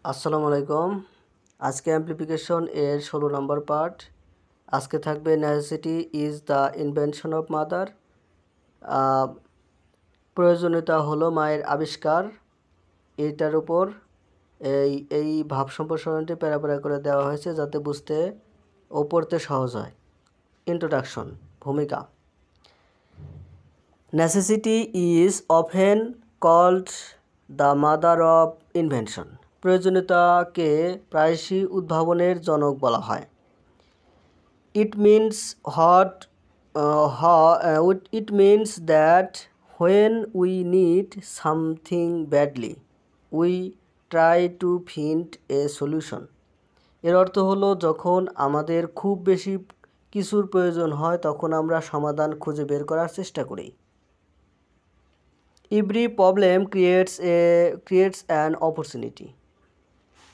আসসালামু আলাইকুম। আজকে অ্যাম্প্লিফিকেশন এর 16 নম্বর পার্ট। আজকে থাকবে necessity is the invention of mother. প্রয়োজনীয়তা হলো মায়ের আবিষ্কার। এইটার উপর এই ভাব সম্প্রসারণটি প্যারা করে দেওয়া হয়েছে যাতে বুঝতে ও পড়তে সহজ হয়। ইন্ট্রোডাকশন, ভূমিকা। Necessity is often called the mother of invention. প্রয়োজনীয়তাকে প্রায়শই উদ্ভাবনের জনক বলা হয়। It means it means that when we need something badly we try to find a solution. এর অর্থ হলো যখন আমাদের খুব বেশি কিছুর প্রয়োজন হয় তখন আমরা সমাধান খুঁজে বের করার চেষ্টা করি। Every problem creates an opportunity.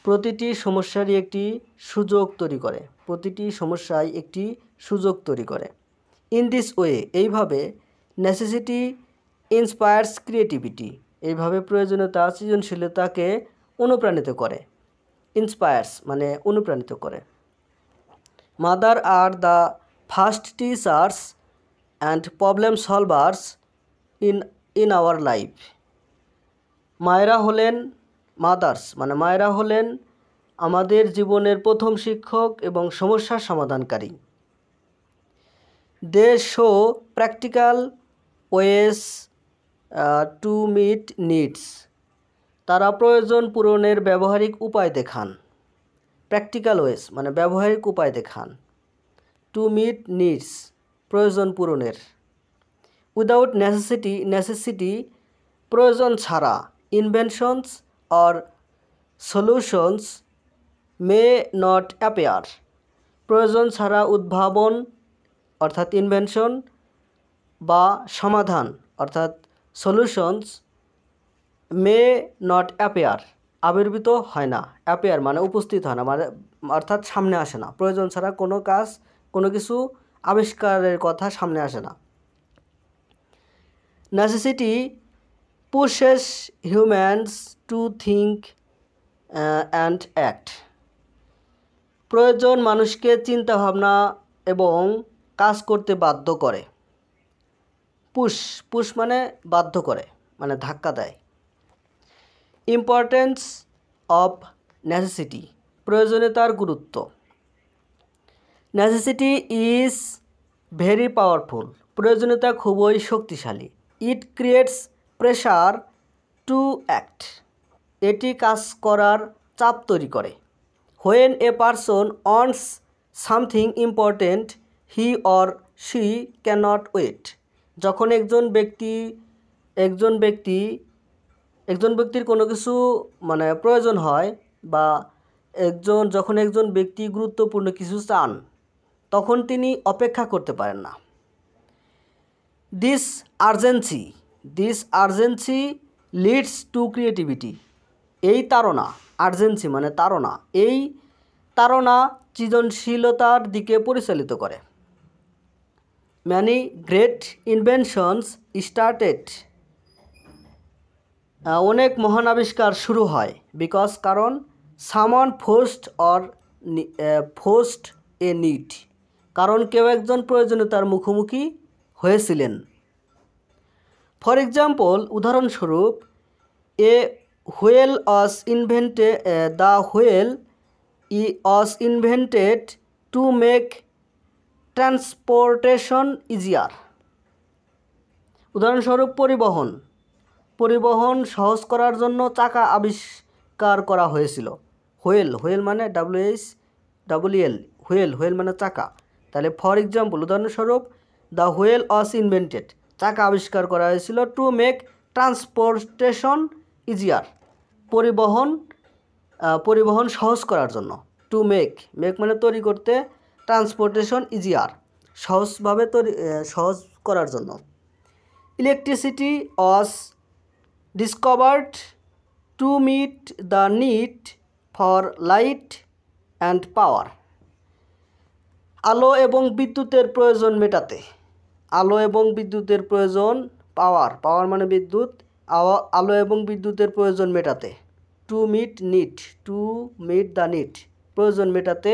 প্রতিটি সমস্যায় একটি সুযোগ তৈরি করে। ইন দিস ওয়ে, এইভাবে নেসেসিটি ইন্সপায়ার্স ক্রিয়েটিভিটি। এইভাবে প্রয়োজনীয়তা সৃজনশীলতাকে অনুপ্রাণিত করে। ইন্সপায়ার্স মানে অনুপ্রাণিত করে। Mother are the first teachers and problem solvers in our life. মায়েরা হলেন আমাদের জীবনের প্রথম শিক্ষক এবং সমস্যার সমাধানকারী। They show practical ways to meet needs. তারা প্রয়োজন পূরণের ব্যবহারিক উপায় দেখান। প্র্যাকটিক্যাল ওয়েস মানে ব্যবহারিক উপায় দেখান। টু মিট নিডস প্রয়োজন পূরণের। উইদাউট নেসেসিটি প্রয়োজন ছাড়া inventions or solutions may not appear. প্রয়োজন ছাড়া উদ্ভাবন অর্থাৎ ইনভেনশন বা সমাধান অর্থাৎ সলিউশনস মে নট অ্যাপিয়ার আবির্ভূত হয় না। অ্যাপিয়ার মানে উপস্থিত হয় না, মানে অর্থাৎ সামনে আসে না। প্রয়োজন ছাড়া কোনো কিছু আবিষ্কারের কথা সামনে আসে না। Necessity pushes humans to think and act. প্রয়োজন মানুষকে চিন্তা ভাবনা এবং কাজ করতে বাধ্য করে। পুশ মানে বাধ্য করে, মানে ধাক্কা দেয়। ইম্পর্টেন্স অফ নেসেসিটি প্রয়োজনীয়তার গুরুত্ব। Necessity is very powerful. প্রয়োজনীয়তা খুবই শক্তিশালী। It creates pressure to act. এটি কাজ করার চাপ তৈরি করে। When a person wants something important he or she can't wait. যখন একজন ব্যক্তির কোনো কিছু মানে প্রয়োজন হয় বা যখন একজন ব্যক্তি গুরুত্বপূর্ণ কিছু চান তখন তিনি অপেক্ষা করতে পারেন না। This urgency leads to creativity. এই তাড়না, আর্জেন্সি মানে তাড়না, এই তাড়না সৃজনশীলতার দিকে পরিচালিত করে। Many great inventions started. অনেক মহান আবিষ্কার শুরু হয় কারণ সামওয়ান ফোর্সড এ নিড। কারণ কেউ একজন প্রয়োজনীয়তার মুখোমুখি হয়েছিলেন। ফর এক্সাম্পল, উদাহরণস্বরূপ, the wheel was invented to make transportation easier. উদাহরণস্বরূপ, পরিবহন সহজ করার জন্য চাকা আবিষ্কার করা হয়েছিল। হুইল মানে হুইল মানে চাকা। তাহলে ফর এক্সাম্পল, উদাহরণস্বরূপ, দ্য হুইল ওয়াজ ইনভেন্টেড, চাকা আবিষ্কার করা হয়েছিল, টু মেক ট্রান্সপোর্টেশন ইজিয়ার, পরিবহন সহজ করার জন্য। টু মেক মানে তৈরি করতে, ট্রান্সপোর্টেশন ইজিয়ার সহজ করার জন্য। Electricity was discovered to meet the need for light and power. আলো এবং বিদ্যুতের প্রয়োজন মেটাতে। পাওয়ার মানে বিদ্যুৎ, আলো এবং বিদ্যুতের প্রয়োজন মেটাতে। টু মিট দ্য নিড, প্রয়োজন মেটাতে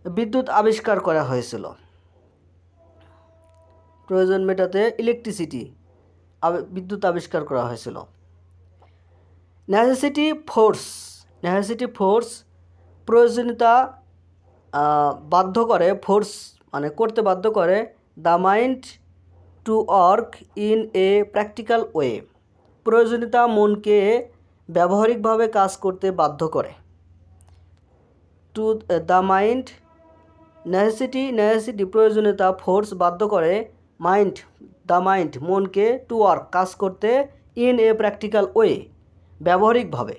বিদ্যুৎ আবিষ্কার করা হয়েছিল। প্রয়োজন মেটাতে বিদ্যুৎ আবিষ্কার করা হয়েছিল। নেসেসিটি ফোর্স প্রয়োজনীয়তা বাধ্য করে, ফোর্স মানে করতে বাধ্য করে, the mind to work in a practical way, প্রয়োজনীয়তা মনকে ব্যবহারিকভাবে কাজ করতে বাধ্য করে। টু দ্য মাইন্ড, নেসেসিটি প্রয়োজনীয়তা, ফোর্স বাধ্য করে, দ্য মাইন্ড মনকে, টু ওয়ার্ক কাজ করতে, ইন এ প্র্যাকটিক্যাল ওয়ে ব্যবহারিকভাবে।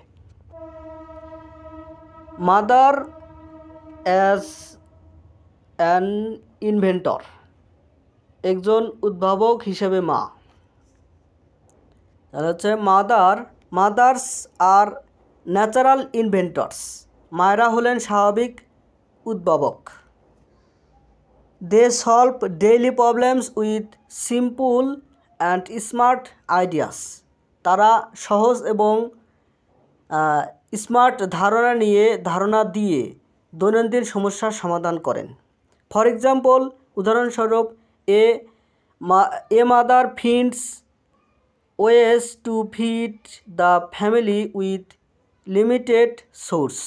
মাদার অ্যাজ অ্যান ইনভেন্টর, একজন উদ্ভাবক হিসেবে মা। তাহলে হচ্ছে মাদার্স আর ন্যাচারাল ইনভেন্টরস, মায়েরা হলেন স্বাভাবিক উদ্ভাবক। They solve daily problems with simple and smart ideas, তারা সহজ এবং স্মার্ট ধারণা দিয়ে দৈনন্দিন সমস্যার সমাধান করেন। ফর এক্সাম্পল, উদাহরণস্বরূপ, a mother ফিন্ডস ways to feed the family with limited source,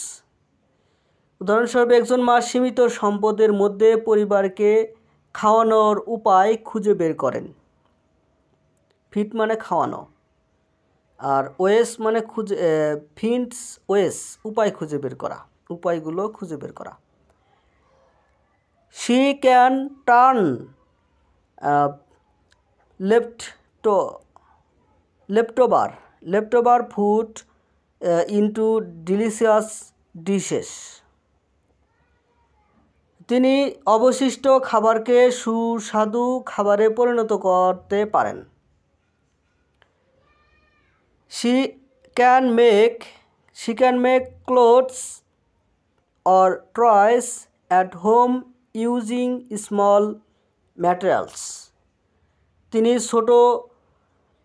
উদাহরণস্বরূপ একজন মা সীমিত সম্পদের মধ্যে পরিবারকে খাওয়ানোর উপায় খুঁজে বের করেন। ফিড মানে খাওয়ানো, আর ওয়েস মানে ফিন্ডস ওয়েস উপায়গুলো খুঁজে বের করা। She can turn leftover food into delicious dishes, তিনি অবশিষ্ট খাবারকে সুস্বাদু খাবারে পরিণত করতে পারেন। She can make clothes or toys at home using small materials, তিনি ছোট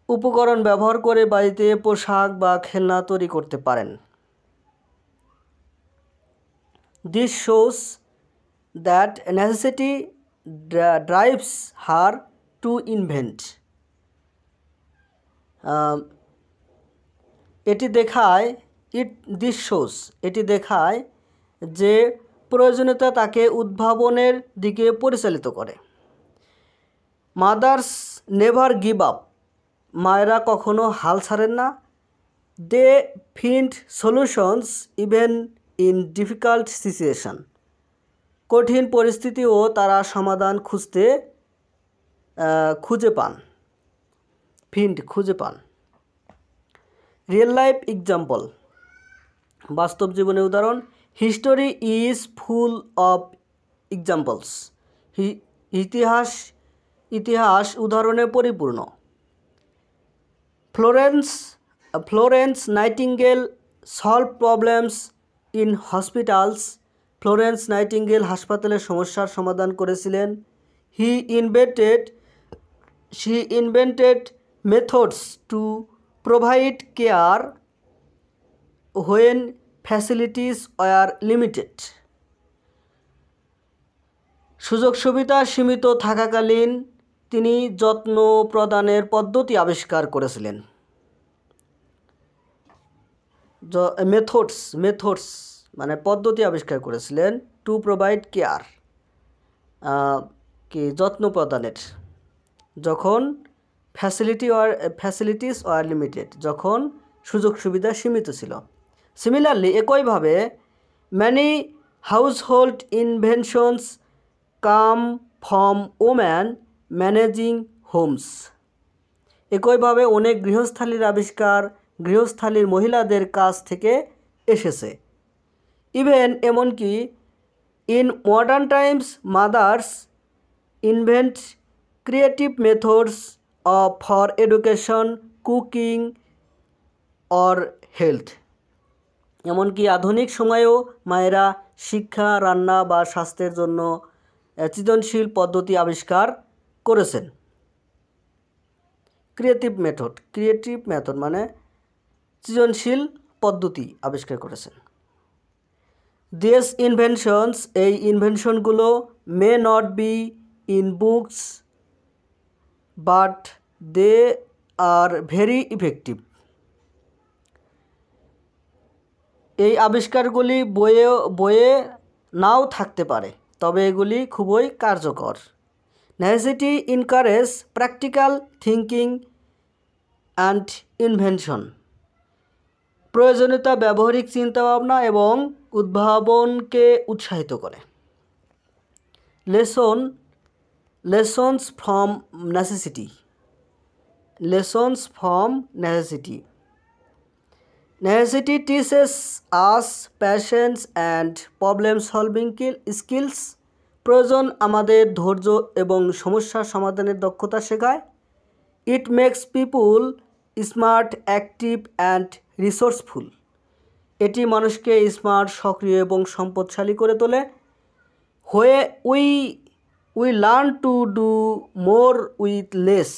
উপকরণ ব্যবহার করে বাড়িতে পোশাক বা খেলনা তৈরি করতে পারেন। This shows that necessity drives her to invent. এটি দেখায় যে প্রয়োজনীয়তা তাকে উদ্ভাবনের দিকে পরিচালিত করে। মাদার্স নেভার গিভ আপ, মায়েরা কখনো হাল ছাড়েন না। They find solutions even in difficult situation, কঠিন পরিস্থিতিও তারা সমাধান খুঁজে পান। রিয়েল লাইফ এক্সাম্পল, বাস্তব জীবনের উদাহরণ। History is full of examples, ইতিহাস উদাহরণে পরিপূর্ণ। Florence Nightingale solve problems in hospitals, Florence Nightingale হাসপাতালের সমস্যার সমাধান করেছিলেন। She invented methods to provide care when facilities were limited, সুযোগ সুবিধা সীমিত থাকাকালীন তিনি যত্ন প্রদানের পদ্ধতি আবিষ্কার করেছিলেন। মেথডস মানে পদ্ধতি আবিষ্কার করেছিলেন। টু প্রোভাইড কেয়ার যত্ন প্রদানের, যখন ফ্যাসিলিটিস আর লিমিটেড, যখন সুযোগ সুবিধা সীমিত ছিল। সিমিলারলি, একইভাবে many household inventions come from woman managing homes, একইভাবে অনেক গৃহস্থালির আবিষ্কার গৃহস্থালির মহিলাদের কাছ থেকে এসেছে। এমনকি in modern Times mother's invent creative methods for education, cooking or health, এমনকি আধুনিক সময়েও মায়েরা শিক্ষা, রান্না বা স্বাস্থ্যের জন্য সৃজনশীল পদ্ধতি আবিষ্কার করেছেন। ক্রিয়েটিভ মেথড মানে সৃজনশীল পদ্ধতি আবিষ্কার করেছেন। দিস ইনভেনশনস, এই ইনভেনশনগুলো may not be in books but they are very effective. এই আবিষ্কারগুলি বইয়ে নাও থাকতে পারে, তবে এগুলি খুবই কার্যকর। Necessity encourage practical thinking and invention, প্রয়োজনীয়তা ব্যবহারিক চিন্তাভাবনা এবং উদ্ভাবনকে উৎসাহিত করে। Lessons from necessity. Necessity teaches us patience and problem solving skills. প্রয়োজন আমাদের ধৈর্য এবং সমস্যা সমাধানের দক্ষতা শেখায়। It makes people smart, active and resourceful. এটি মানুষকে স্মার্ট, সক্রিয় এবং সম্পদশালী করে তোলে। We learn to do more with less.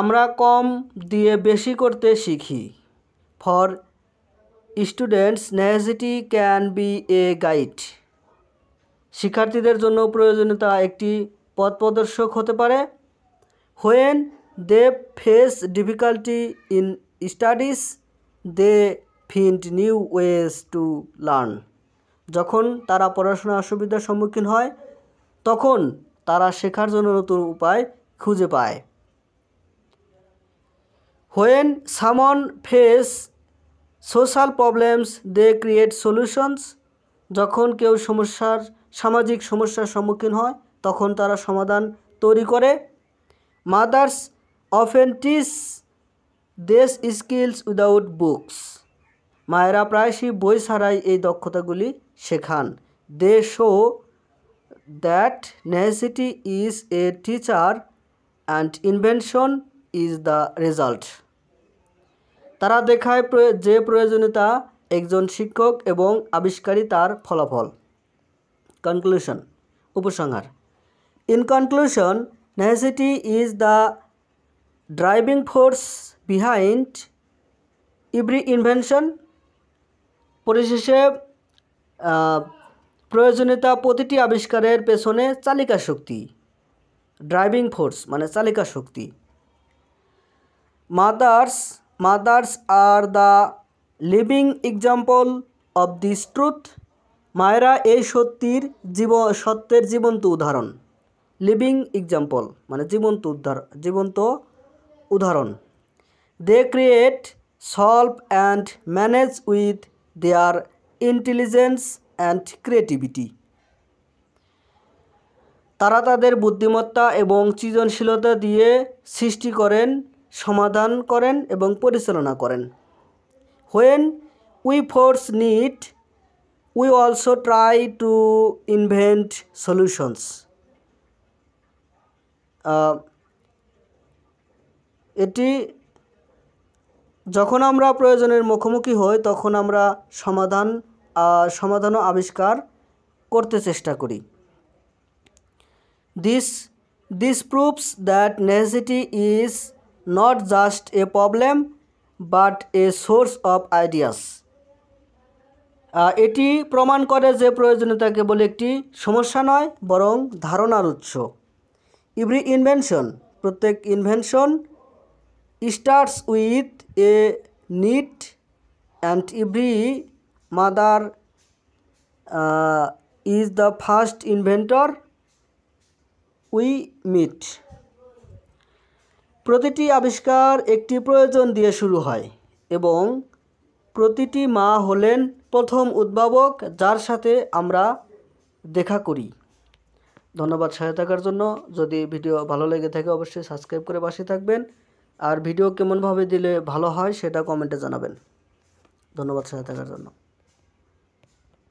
আমরা কম দিয়ে বেশি করতে শিখি। For students necessity can be a guide. শিক্ষার্থীদের জন্য প্রয়োজনীয়তা একটি পথ প্রদর্শক হতে পারে। When they face difficulty in studies they find new ways to learn. যখন তারা পড়াশোনার অসুবিধার সম্মুখীন হয় তখন তারা শেখার জন্য নতুন উপায় খুঁজে পায়। When someone face social problems, they create solutions. যখন কেউ সামাজিক সমস্যার সম্মুখীন হয় তখন তারা সমাধান তৈরি করে। Mothers often teach these skills without books. মায়েরা প্রায়শই বই ছাড়াই এই দক্ষতাগুলি শেখান। They show that necessity is a teacher and invention is the result. তারা দেখায় যে প্রয়োজনীয়তা একজন শিক্ষক এবং আবিষ্কারই তার ফলাফল। কনক্লুশন, উপসংহার। In conclusion, necessity is the driving force behind every invention. পরিশেষে প্রয়োজনীয়তা প্রতিটি আবিষ্কারের পেছনে চালিকা শক্তি। ড্রাইভিং ফোর্স মানে চালিকা শক্তি। Mothers are the living example of this truth. মায়েরা এই সত্যের জীবন্ত উদাহরণ। লিভিং এক্সাম্পল মানে জীবন্ত উদাহরণ। They create, solve and manage with their intelligence and creativity. তারা তাদের বুদ্ধিমত্তা এবং সৃজনশীলতা দিয়ে সৃষ্টি করেন, সমাধান করেন এবং পরিচালনা করেন। When we force need, we also try to invent solutions. এটি যখন আমরা প্রয়োজনের মুখোমুখি হই তখন আমরা সমাধান ও আবিষ্কার করতে চেষ্টা করি। This proves that necessity is not just a problem but a source of ideas. এটি প্রমাণ করে যে প্রয়োজনীয়তা কেবল একটি সমস্যা নয় বরং ধারণার উৎস। এভরি ইনভেনশন, প্রত্যেক invention starts with a need and every mother is the first inventor we meet. প্রতিটি আবিষ্কার একটি প্রয়োজন দিয়ে শুরু হয় এবং প্রতিটি মা হলেন প্রথম উদ্ভাবক যার সাথে আমরা দেখা করি। ধন্যবাদ সহায়তার জন্য। যদি ভিডিও ভালো লেগে থাকে অবশ্যই সাবস্ক্রাইব করে পাশে থাকবেন, আর ভিডিও কেমনভাবে দিলে ভালো হয় সেটা কমেন্টে জানাবেন। ধন্যবাদ সহায়তার জন্য।